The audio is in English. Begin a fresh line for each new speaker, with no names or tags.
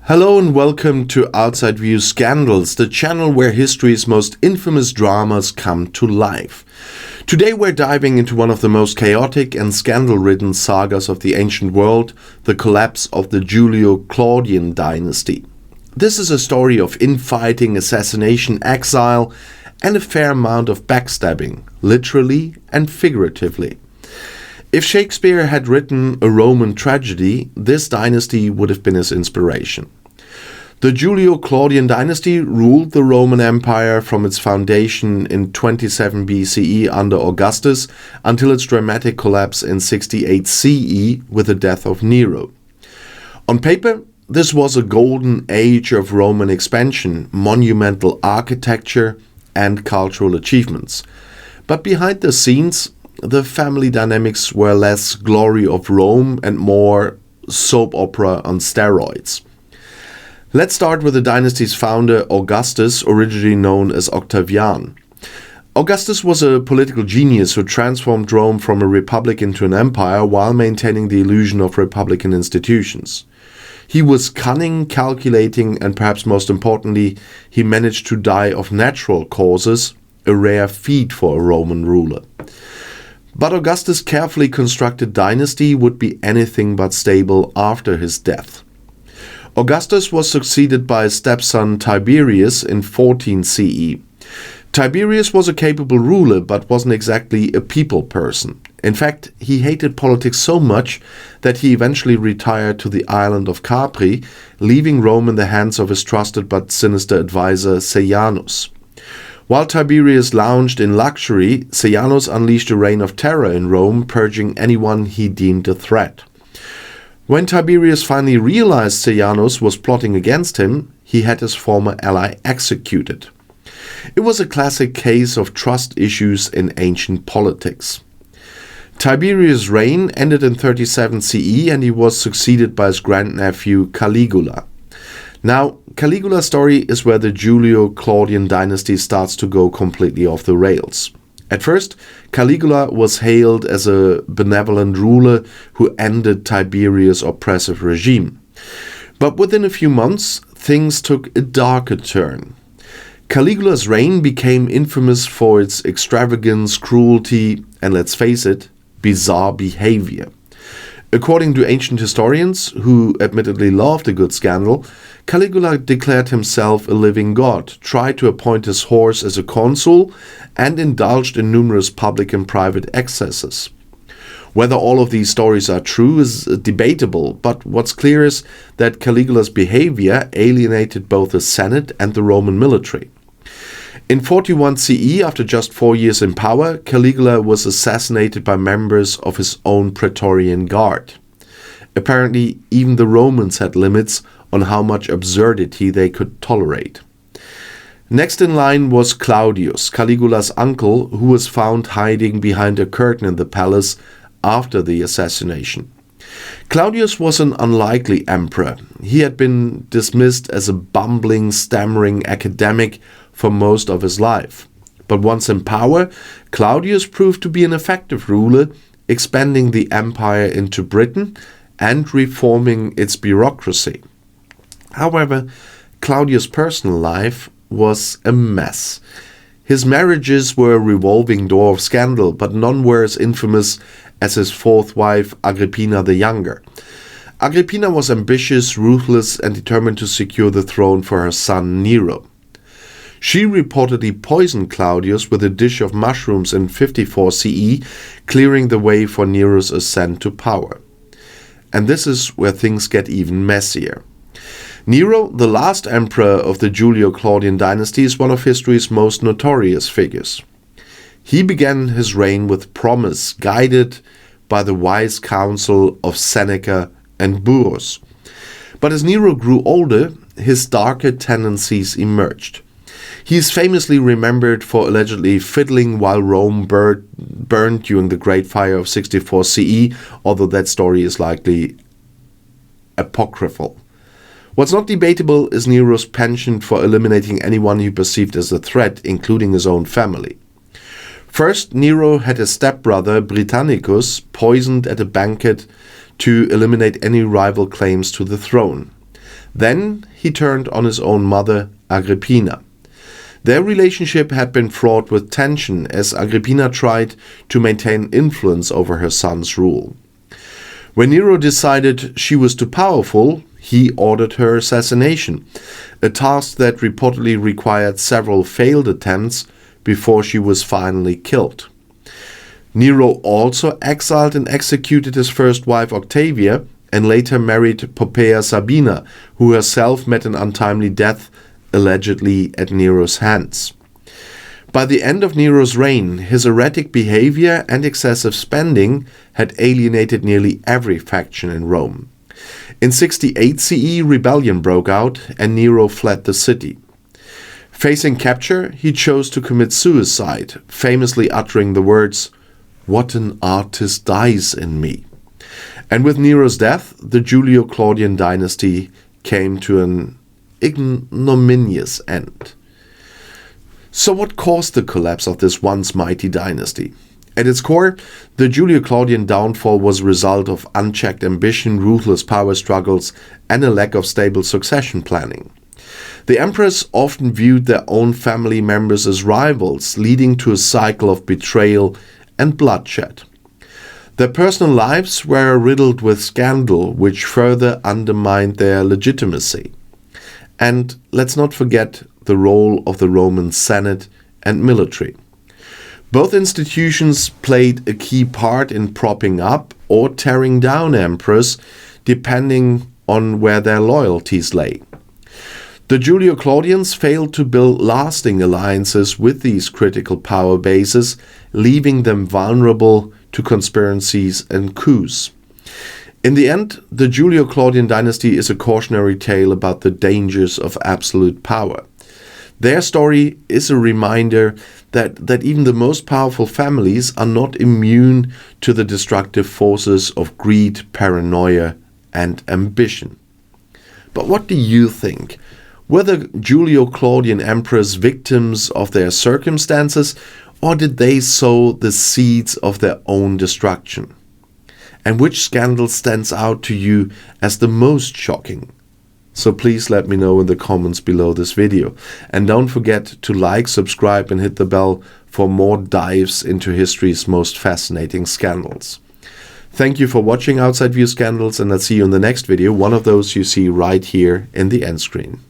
Hello and welcome to Outside View Scandals, the channel where history's most infamous dramas come to life. Today we're diving into one of the most chaotic and scandal-ridden sagas of the ancient world, the collapse of the Julio-Claudian Dynasty. This is a story of infighting, assassination, exile, and a fair amount of backstabbing, literally and figuratively. If Shakespeare had written a Roman tragedy, this dynasty would have been his inspiration. The Julio-Claudian Dynasty ruled the Roman Empire from its foundation in 27 BCE under Augustus until its dramatic collapse in 68 CE with the death of Nero. On paper, this was a golden age of Roman expansion, monumental architecture, and cultural achievements. But behind the scenes, the family dynamics were less glory of Rome and more soap opera on steroids. Let's start with the dynasty's founder, Augustus, originally known as Octavian. Augustus was a political genius who transformed Rome from a republic into an empire while maintaining the illusion of republican institutions. He was cunning, calculating, and perhaps most importantly, he managed to die of natural causes, a rare feat for a Roman ruler. But Augustus' carefully constructed dynasty would be anything but stable after his death. Augustus was succeeded by his stepson Tiberius in 14 CE. Tiberius was a capable ruler but wasn't exactly a people person. In fact, he hated politics so much that he eventually retired to the island of Capri, leaving Rome in the hands of his trusted but sinister advisor Sejanus. While Tiberius lounged in luxury, Sejanus unleashed a reign of terror in Rome, purging anyone he deemed a threat. When Tiberius finally realized Sejanus was plotting against him, he had his former ally executed. It was a classic case of trust issues in ancient politics. Tiberius' reign ended in 37 CE and he was succeeded by his grandnephew Caligula. Now, Caligula's story is where the Julio-Claudian dynasty starts to go completely off the rails. At first, Caligula was hailed as a benevolent ruler who ended Tiberius' oppressive regime. But within a few months, things took a darker turn. Caligula's reign became infamous for its extravagance, cruelty, and let's face it, bizarre behavior. According to ancient historians, who admittedly loved a good scandal, Caligula declared himself a living god, tried to appoint his horse as a consul, and indulged in numerous public and private excesses. Whether all of these stories are true is debatable, but what's clear is that Caligula's behavior alienated both the Senate and the Roman military. In 41 CE, after just 4 years in power, Caligula was assassinated by members of his own Praetorian Guard. Apparently, even the Romans had limits on how much absurdity they could tolerate. Next in line was Claudius, Caligula's uncle, who was found hiding behind a curtain in the palace after the assassination. Claudius was an unlikely emperor. He had been dismissed as a bumbling, stammering academic for most of his life. But once in power, Claudius proved to be an effective ruler, expanding the empire into Britain and reforming its bureaucracy. However, Claudius' personal life was a mess. His marriages were a revolving door of scandal, but none were as infamous as his fourth wife, Agrippina the Younger. Agrippina was ambitious, ruthless, and determined to secure the throne for her son Nero. She reportedly poisoned Claudius with a dish of mushrooms in 54 CE, clearing the way for Nero's ascent to power. And this is where things get even messier. Nero, the last emperor of the Julio-Claudian dynasty, is one of history's most notorious figures. He began his reign with promise, guided by the wise counsel of Seneca and Burrus. But as Nero grew older, his darker tendencies emerged. He is famously remembered for allegedly fiddling while Rome burned during the Great Fire of 64 CE, although that story is likely apocryphal. What's not debatable is Nero's penchant for eliminating anyone he perceived as a threat, including his own family. First, Nero had his stepbrother Britannicus poisoned at a banquet to eliminate any rival claims to the throne. Then he turned on his own mother, Agrippina. Their relationship had been fraught with tension as Agrippina tried to maintain influence over her son's rule. When Nero decided she was too powerful, he ordered her assassination, a task that reportedly required several failed attempts before she was finally killed. Nero also exiled and executed his first wife Octavia and later married Poppaea Sabina, who herself met an untimely death, allegedly at Nero's hands. By the end of Nero's reign, his erratic behavior and excessive spending had alienated nearly every faction in Rome. In 68 CE, rebellion broke out and Nero fled the city. Facing capture, he chose to commit suicide, famously uttering the words, "What an artist dies in me." And with Nero's death, the Julio-Claudian Dynasty came to an ignominious end. So what caused the collapse of this once mighty dynasty? At its core, the Julio-Claudian downfall was a result of unchecked ambition, ruthless power struggles, and a lack of stable succession planning. The emperors often viewed their own family members as rivals, leading to a cycle of betrayal and bloodshed. Their personal lives were riddled with scandal, which further undermined their legitimacy. And let's not forget the role of the Roman Senate and military. Both institutions played a key part in propping up or tearing down emperors, depending on where their loyalties lay. The Julio-Claudians failed to build lasting alliances with these critical power bases, leaving them vulnerable to conspiracies and coups. In the end, the Julio-Claudian dynasty is a cautionary tale about the dangers of absolute power. Their story is a reminder that even the most powerful families are not immune to the destructive forces of greed, paranoia, and ambition. But what do you think? Were the Julio-Claudian emperors victims of their circumstances, or did they sow the seeds of their own destruction? And which scandal stands out to you as the most shocking? So please let me know in the comments below this video. And don't forget to like, subscribe, and hit the bell for more dives into history's most fascinating scandals. Thank you for watching Outside View Scandals, and I'll see you in the next video, one of those you see right here in the end screen.